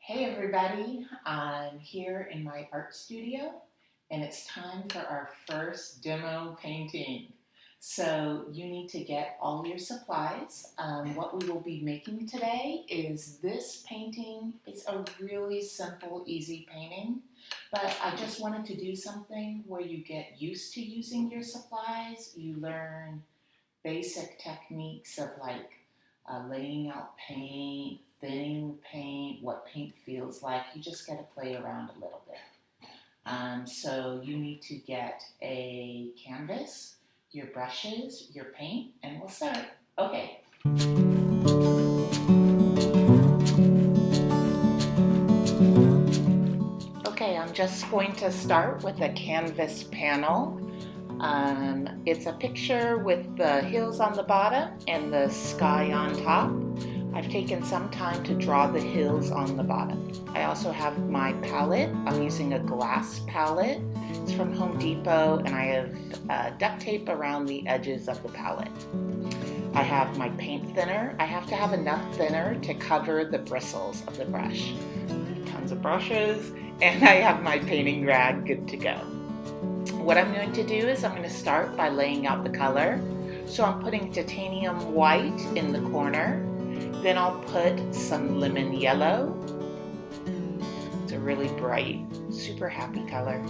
Hey everybody, I'm here in my art studio and it's time for our first demo painting. So you need to get all your supplies. What we will be making today is this painting. It's a really simple, easy painting, but I just wanted to do something where you get used to using your supplies. You learn basic techniques of laying out paint, thinning paint, what paint feels like. You just got to play around a little bit. So you need to get a canvas, your brushes, your paint, and we'll start. Okay. Okay, I'm just going to start with a canvas panel. It's a picture with the hills on the bottom and the sky on top. I've taken some time to draw the hills on the bottom. I also have my palette. I'm using a glass palette. It's from Home Depot, and I have duct tape around the edges of the palette. I have my paint thinner. I have to have enough thinner to cover the bristles of the brush. Tons of brushes, and I have my painting rag good to go. What I'm going to do is I'm going to start by laying out the color. So I'm putting titanium white in the corner. Then I'll put some lemon yellow. It's a really bright, super happy color.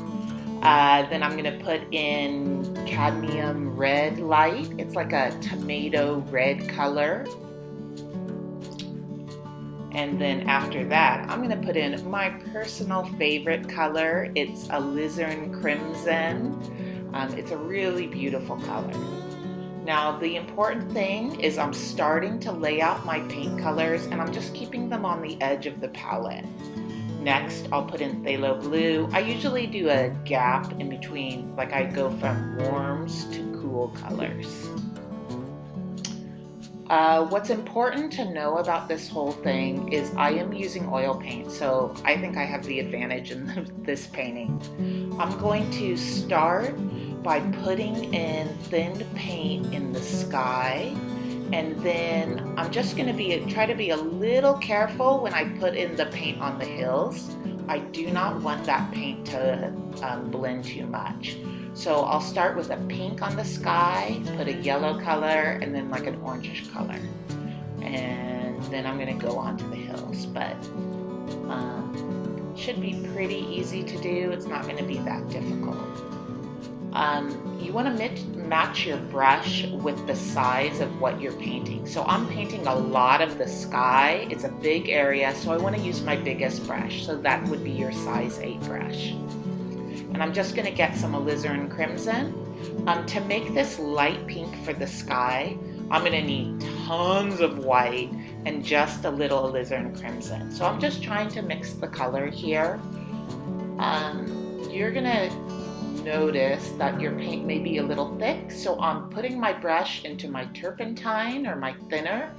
Then I'm going to put in cadmium red light. It's like a tomato red color. And then after that, I'm going to put in my personal favorite color. It's Alizarin crimson. It's a really beautiful color. Now, the important thing is I'm starting to lay out my paint colors, and I'm just keeping them on the edge of the palette. Next, I'll put in phthalo blue. I usually do a gap in between, like I go from warms to cool colors. What's important to know about this whole thing is I am using oil paint, so I think I have the advantage in this painting. I'm going to start by putting in thinned paint in the sky, and then I'm just going to try to be a little careful when I put in the paint on the hills. I do not want that paint to blend too much. So I'll start with a pink on the sky, put a yellow color, and then like an orangish color. And then I'm going to go on to the hills. But it should be pretty easy to do. It's not going to be that difficult. You want to match your brush with the size of what you're painting. So I'm painting a lot of the sky. It's a big area, so I want to use my biggest brush. So that would be your size 8 brush. And I'm just going to get some alizarin crimson. To make this light pink for the sky, I'm going to need tons of white and just a little alizarin crimson. So I'm just trying to mix the color here. You're going to notice that your paint may be a little thick, so I'm putting my brush into my turpentine or my thinner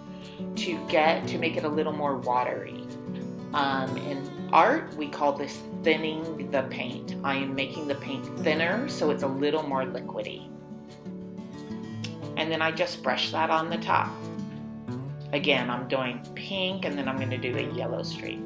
to make it a little more watery. In art, we call this thinning the paint. I am making the paint thinner so it's a little more liquidy. And then I just brush that on the top. Again, I'm doing pink, and then I'm going to do a yellow streak.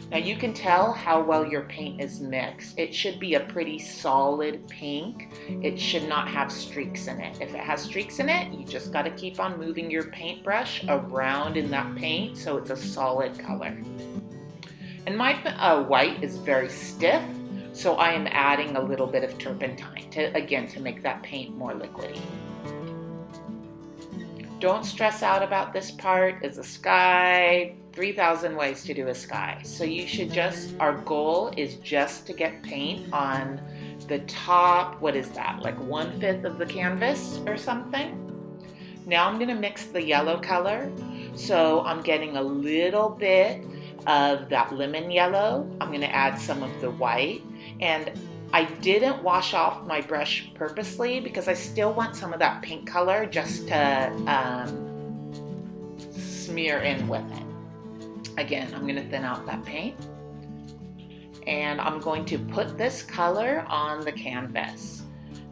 Now you can tell how well your paint is mixed. It should be a pretty solid pink. It should not have streaks in it. If it has streaks in it, you just got to keep on moving your paintbrush around in that paint so it's a solid color. And my white is very stiff, so I am adding a little bit of turpentine to make that paint more liquidy. Don't stress out about this part. It's a sky, 3,000 ways to do a sky. So you should our goal is just to get paint on the top, what is that, like 1/5 of the canvas or something? Now I'm gonna mix the yellow color. So I'm getting a little bit of that lemon yellow. I'm gonna add some of the white, and I didn't wash off my brush purposely because I still want some of that pink color just to smear in with it. Again, I'm going to thin out that paint, and I'm going to put this color on the canvas.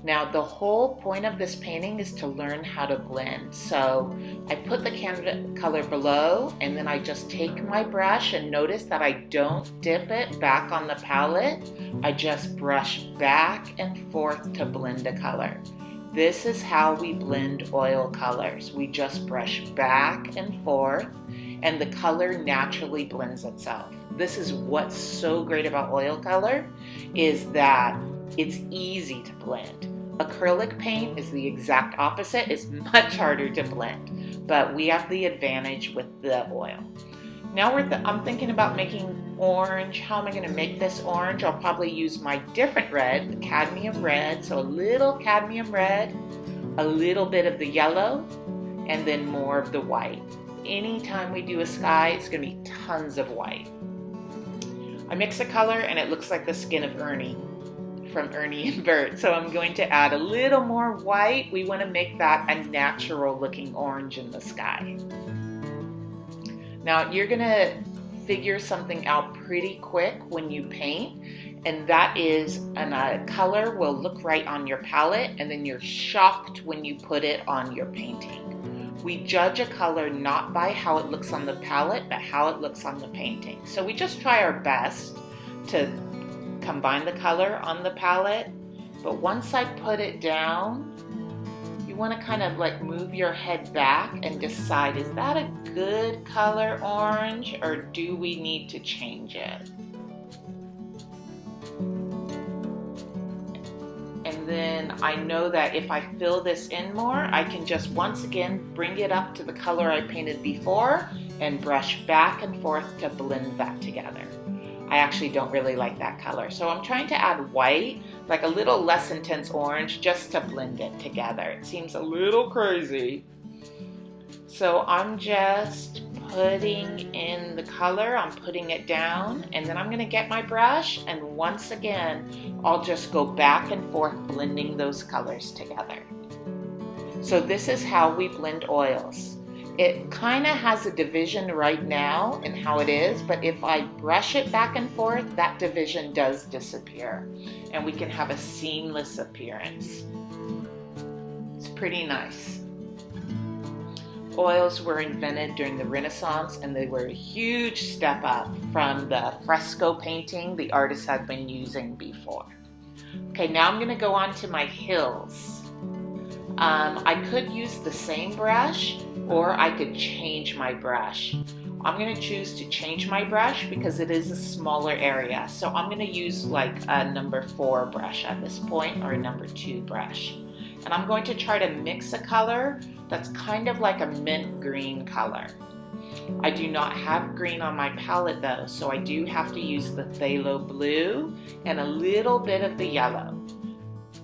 Now the whole point of this painting is to learn how to blend. So I put the canvas color below and then I just take my brush and notice that I don't dip it back on the palette. I just brush back and forth to blend a color. This is how we blend oil colors. We just brush back and forth and the color naturally blends itself. This is what's so great about oil color, is that it's easy to blend. Acrylic paint is the exact opposite. It's much harder to blend, but we have the advantage with the oil. Now I'm thinking about making orange. How am I going to make this orange? I'll probably use my different red, the cadmium red. So a little cadmium red, a little bit of the yellow, and then more of the white. Anytime we do a sky, it's going to be tons of white. I mix a color and it looks like the skin of Ernie from Ernie and Bert. So I'm going to add a little more white. We want to make that a natural looking orange in the sky. Now you're going to figure something out pretty quick when you paint, and that is a color will look right on your palette and then you're shocked when you put it on your painting. We judge a color not by how it looks on the palette, but how it looks on the painting. So we just try our best to combine the color on the palette, but once I put it down, you want to kind of like move your head back and decide, is that a good color orange or do we need to change it? And then I know that if I fill this in more, I can just once again bring it up to the color I painted before and brush back and forth to blend that together. I actually don't really like that color, so I'm trying to add white, like a little less intense orange, just to blend it together. It seems a little crazy. So I'm just putting in the color, I'm putting it down, and then I'm going to get my brush, and once again I'll just go back and forth blending those colors together. So this is how we blend oils. It kind of has a division right now in how it is, but if I brush it back and forth, that division does disappear and we can have a seamless appearance. It's pretty nice. Oils were invented during the Renaissance and they were a huge step up from the fresco painting the artists had been using before. Okay, now I'm going to go on to my hills. I could use the same brush or I could change my brush. I'm going to choose to change my brush because it is a smaller area. So I'm going to use like a number 4 brush at this point, or a number 2 brush. And I'm going to try to mix a color that's kind of like a mint green color. I do not have green on my palette though, so I do have to use the phthalo blue and a little bit of the yellow.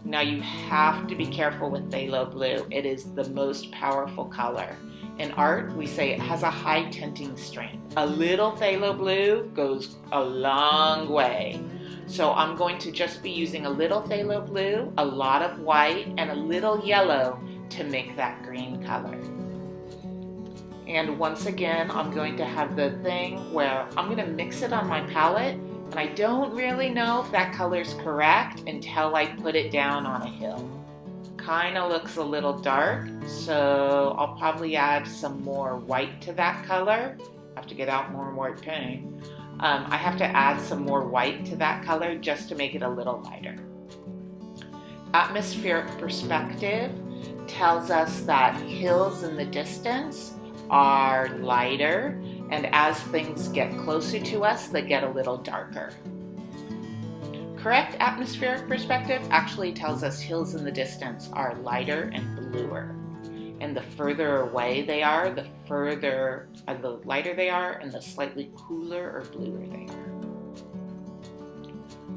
Now you have to be careful with phthalo blue. It is the most powerful color. In art, we say it has a high tinting strength. A little phthalo blue goes a long way. So I'm going to just be using a little phthalo blue, a lot of white, and a little yellow to make that green color. And once again, I'm going to have the thing where I'm going to mix it on my palette, and I don't really know if that color is correct until I put it down on a hill. Kind of looks a little dark, so I'll probably add some more white to that color. I have to get out more white paint. I have to add some more white to that color just to make it a little lighter. Atmospheric perspective tells us that hills in the distance are lighter, and as things get closer to us, they get a little darker. Correct atmospheric perspective actually tells us hills in the distance are lighter and bluer. And the further away they are, the lighter they are, and the slightly cooler or bluer they are.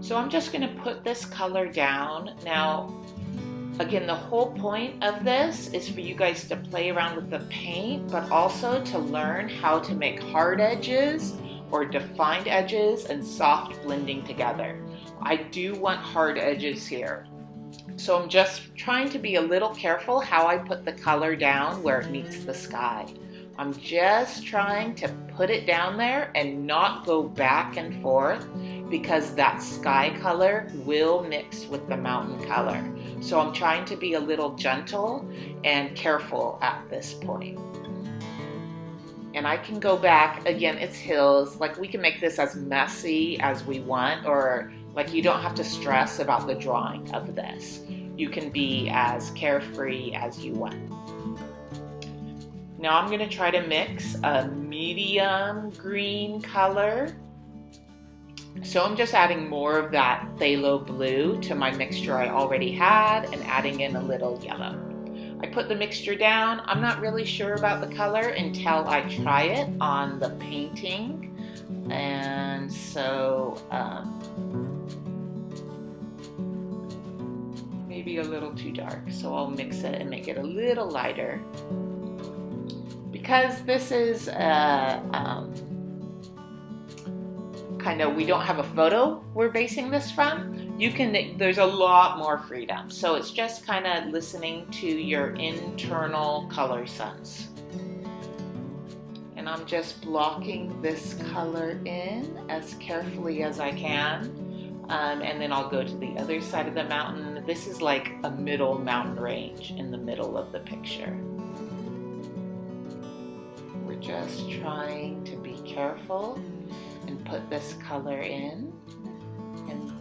So I'm just going to put this color down. Now, again, the whole point of this is for you guys to play around with the paint, but also to learn how to make hard edges or defined edges and soft blending together. I do want hard edges here. So I'm just trying to be a little careful how I put the color down where it meets the sky. I'm just trying to put it down there and not go back and forth because that sky color will mix with the mountain color. So I'm trying to be a little gentle and careful at this point. And I can go back, again, it's hills, like we can make this as messy as we want, or like you don't have to stress about the drawing of this. You can be as carefree as you want. Now I'm going to try to mix a medium green color. So I'm just adding more of that phthalo blue to my mixture I already had and adding in a little yellow. I put the mixture down. I'm not really sure about the color until I try it on the painting. And so maybe a little too dark. So I'll mix it and make it a little lighter. Because this is we don't have a photo we're basing this from, there's a lot more freedom. So it's just kind of listening to your internal color sense. And I'm just blocking this color in as carefully as I can. And then I'll go to the other side of the mountain. This is like a middle mountain range in the middle of the picture. We're just trying to be careful and put this color in, and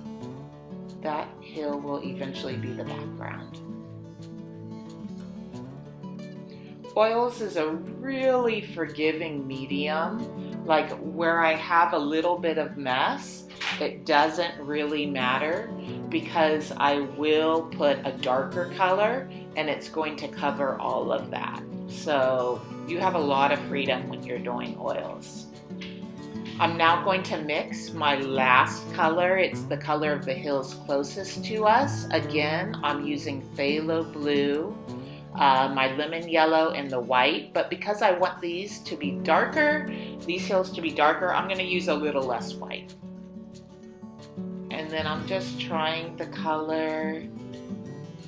that hill will eventually be the background. Oils is a really forgiving medium. Like where I have a little bit of mess, it doesn't really matter because I will put a darker color and it's going to cover all of that. So you have a lot of freedom when you're doing oils. I'm now going to mix my last color. It's the color of the hills closest to us. Again, I'm using phthalo blue, my lemon yellow, and the white. But because I want these to be darker, these hills to be darker, I'm going to use a little less white. And then I'm just trying the color.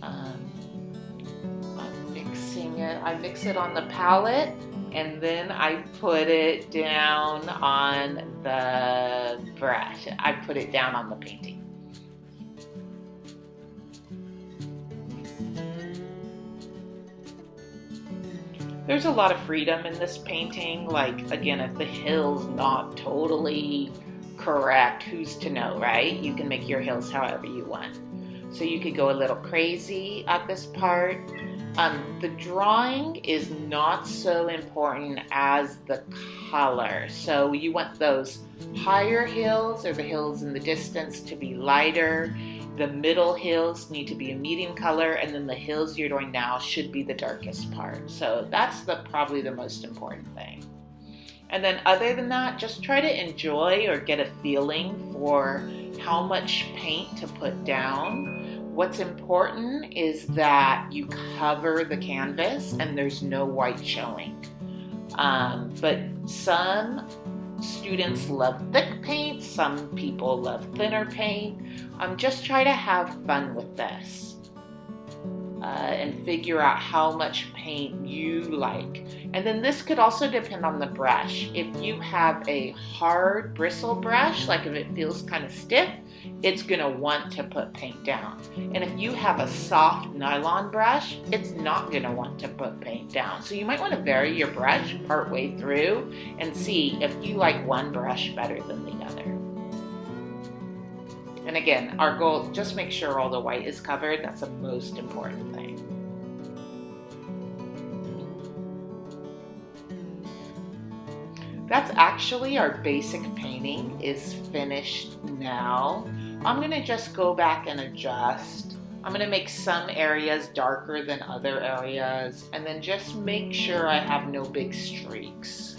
I'm mixing it. I mix it on the palette. And then I put it down on the brush. I put it down on the painting. There's a lot of freedom in this painting. Like, again, if the hill's not totally correct, who's to know, right? You can make your hills however you want. So you could go a little crazy at this part. The drawing is not so important as the color. So you want those higher hills or the hills in the distance to be lighter. The middle hills need to be a medium color, and then the hills you're doing now should be the darkest part. So that's probably the most important thing. And then other than that, just try to enjoy or get a feeling for how much paint to put down. What's important is that you cover the canvas and there's no white showing. But some students love thick paint, some people love thinner paint. Just try to have fun with this and figure out how much paint you like. And then this could also depend on the brush. If you have a hard bristle brush, like if it feels kind of stiff, it's going to want to put paint down. And if you have a soft nylon brush, it's not going to want to put paint down. So you might want to vary your brush partway through and see if you like one brush better than the other. And again, our goal, just make sure all the white is covered. That's the most important thing. That's actually our basic painting is finished now. I'm going to just go back and adjust. I'm going to make some areas darker than other areas, and then just make sure I have no big streaks.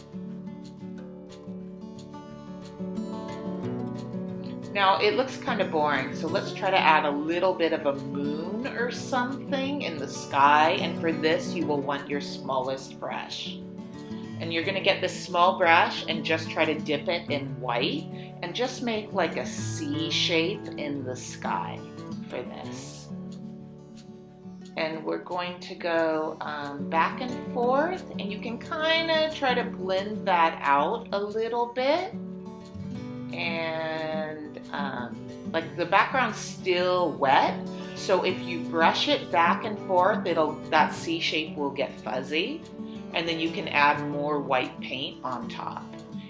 Now it looks kind of boring, so let's try to add a little bit of a moon or something in the sky, and for this you will want your smallest brush. And you're going to get this small brush and just try to dip it in white and just make like a C shape in the sky for this. And we're going to go back and forth, and you can kind of try to blend that out a little bit. and like the background's still wet, so if you brush it back and forth, that C shape will get fuzzy, and then you can add more white paint on top.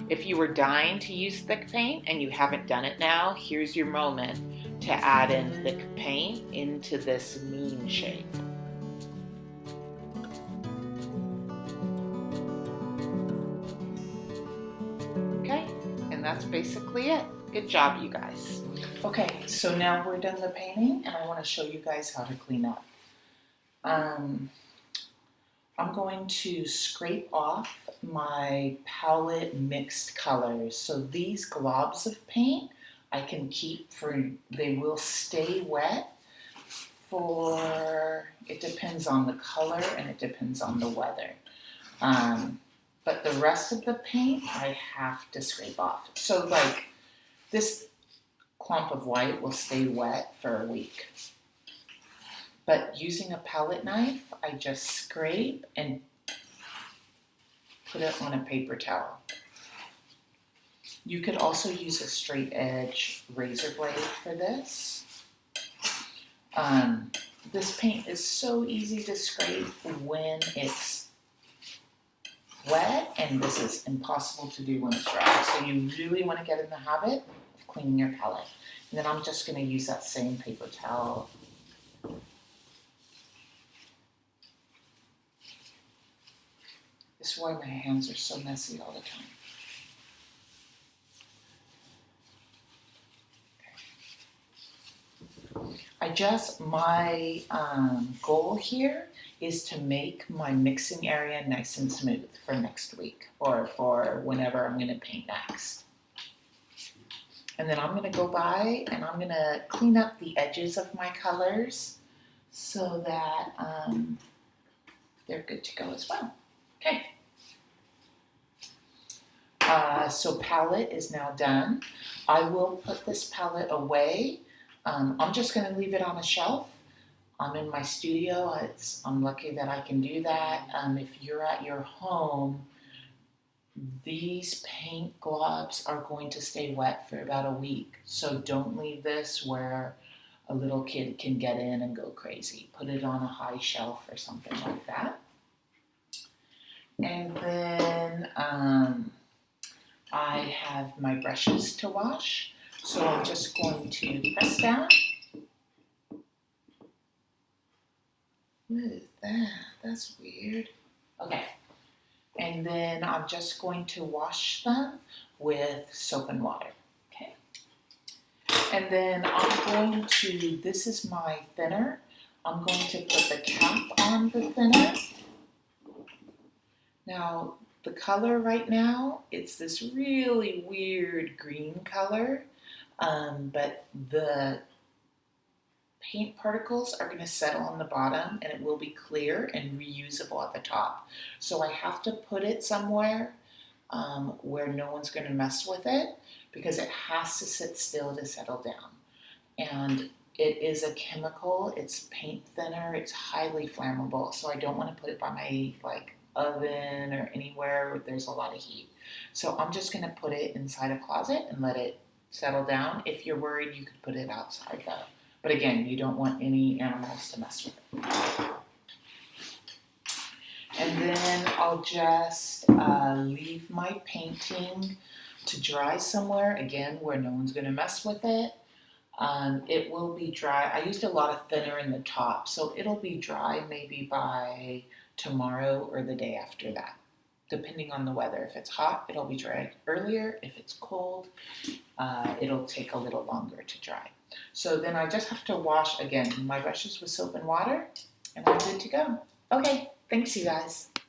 If you were dying to use thick paint and you haven't done it now, here's your moment to add in thick paint into this moon shape. Okay, and that's basically it. Good job, you guys. Okay, so now we're done the painting, and I want to show you guys how to clean up. I'm going to scrape off my palette mixed colors. So these globs of paint I can keep they will stay wet it depends on the color and it depends on the weather. But the rest of the paint I have to scrape off. So like this clump of white will stay wet for a week. But using a palette knife, I just scrape and put it on a paper towel. You could also use a straight edge razor blade for this. This paint is so easy to scrape when it's wet, and this is impossible to do when it's dry. So you really want to get in the habit of cleaning your palette. And then I'm just going to use that same paper towel. This is why my hands are so messy all the time. My goal here is to make my mixing area nice and smooth for next week or for whenever I'm going to paint next. And then I'm going to go by and I'm going to clean up the edges of my colors so that they're good to go as well. Okay. So palette is now done. I will put this palette away. I'm just going to leave it on a shelf. I'm in my studio. I'm lucky that I can do that. If you're at your home, these paint globs are going to stay wet for about a week. So don't leave this where a little kid can get in and go crazy. Put it on a high shelf or something like that. And then I have my brushes to wash. So I'm just going to press down. What is that? That's weird. Okay. And then I'm just going to wash them with soap and water. Okay. And then this is my thinner. I'm going to put the cap on the thinner. Now, the color right now, it's this really weird green color. But the paint particles are going to settle on the bottom and it will be clear and reusable at the top. So I have to put it somewhere where no one's going to mess with it because it has to sit still to settle down. And it is a chemical, it's paint thinner, it's highly flammable, so I don't want to put it by my oven or anywhere where there's a lot of heat. So I'm just going to put it inside a closet and let it settle down. If you're worried, you could put it outside though. But again, you don't want any animals to mess with it. And then I'll just leave my painting to dry somewhere, again, where no one's going to mess with it. It will be dry. I used a lot of thinner in the top, so it'll be dry maybe by tomorrow or the day after that, depending on the weather. If it's hot, it'll be dry earlier. If it's cold, it'll take a little longer to dry. So then I just have to wash, again, my brushes with soap and water, and I'm good to go. Okay, thanks you guys.